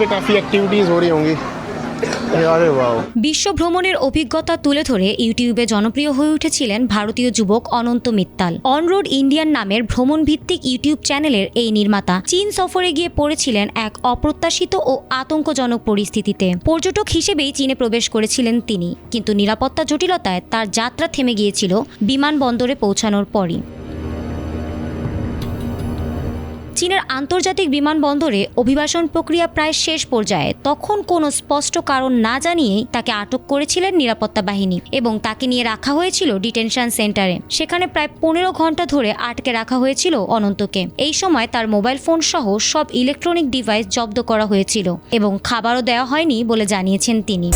काफ़ी एक्टिविटीज़ हो रही होंगी। अरे वाह। বিশ্ব ভ্রমণের অভিজ্ঞতা তুলে ধরে ইউটিউবে জনপ্রিয় হয়ে উঠেছিলেন ভারতীয় যুবক অনন্ত মিত্তাল। অনরোড ইন্ডিয়ান নামের ভ্রমণ ভিত্তিক ইউটিউব চ্যানেলের এই নির্মাতা চীন সফরে গিয়ে পড়েছিলেন এক অপ্রত্যাশিত ও আতঙ্কজনক পরিস্থিতিতে। পর্যটক হিসেবেই চীনে প্রবেশ করেছিলেন তিনি, কিন্তু নিরাপত্তা জটিলতায় তার যাত্রা থেমে গিয়েছিল বিমানবন্দরে পৌঁছানোর পরই। চীনের আন্তর্জাতিক বিমানবন্দরে অভিবাসন প্রক্রিয়া প্রায় শেষ পর্যায়ে তখন কোনো স্পষ্ট কারণ না জানিয়েই তাকে আটক করেছিলেন নিরাপত্তা বাহিনী এবং তাকে নিয়ে রাখা হয়েছিল ডিটেনশন সেন্টারে। সেখানে প্রায় 15 ঘন্টা ধরে আটকে রাখা হয়েছিল অনন্তকে। এই সময় তার মোবাইল ফোন সহ সব ইলেকট্রনিক ডিভাইস জব্দ করা হয়েছিল এবং খাবারও দেওয়া হয়নি বলে জানিয়েছেন তিনি।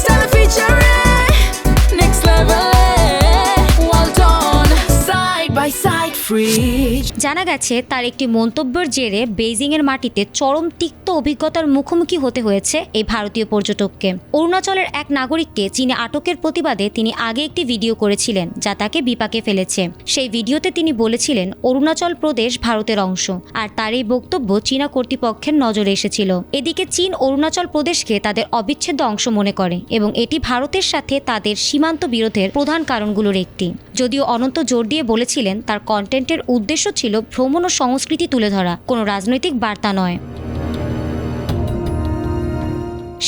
জানা গেছে তার একটি মন্তব্যের জেরে বেইজিংয়ের মাটিতে চরম তিক্ত অভিজ্ঞতার মুখোমুখি হতে হয়েছে এই ভারতীয় পর্যটককে। অরুণাচলের এক নাগরিককে চীনে আটকের প্রতিবাদে তিনি আগে একটি ভিডিও করেছিলেন যা তাকে বিপাকে ফেলেছে। সেই ভিডিওতে তিনি বলেছিলেন অরুণাচল প্রদেশ ভারতের অংশ, আর তার এই বক্তব্য চীনা কর্তৃপক্ষের নজরে এসেছিল। এদিকে চীন অরুণাচল প্রদেশকে তাদের অবিচ্ছেদ্য অংশ মনে করে এবং এটি ভারতের সাথে তাদের সীমান্ত বিরোধের প্রধান কারণগুলোর একটি। যদিও অনন্ত জোর দিয়ে বলেছিলেন তার কন্টেন্টের উদ্দেশ্য ছিল ভ্রমণ ও সংস্কৃতি তুলে ধরা, কোনো রাজনৈতিক বার্তা নয়।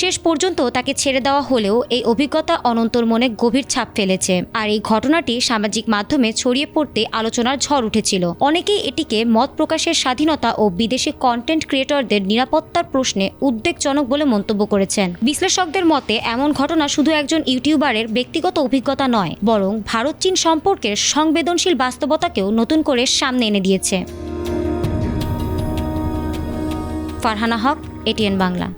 শেষ পর্যন্ত তাকে ছেড়ে দেওয়া হলেও এই অভিজ্ঞতা অনন্তর মনে গভীর ছাপ ফেলেছে, আর এই ঘটনাটি সামাজিক মাধ্যমে ছড়িয়ে পড়তে আলোচনার ঝড় উঠেছিল। অনেকেই এটিকে মত প্রকাশের স্বাধীনতা ও বিদেশি কন্টেন্ট ক্রিয়েটরদের নিরাপত্তার প্রশ্নে উদ্বেগজনক বলে মন্তব্য করেছেন। বিশ্লেষকদের মতে এমন ঘটনা শুধু একজন ইউটিউবারের ব্যক্তিগত অভিজ্ঞতা নয়, বরং ভারত চীন সম্পর্কের সংবেদনশীল বাস্তবতাকেও নতুন করে সামনে এনে দিয়েছে। ফারহানা হক, এটিএন বাংলা।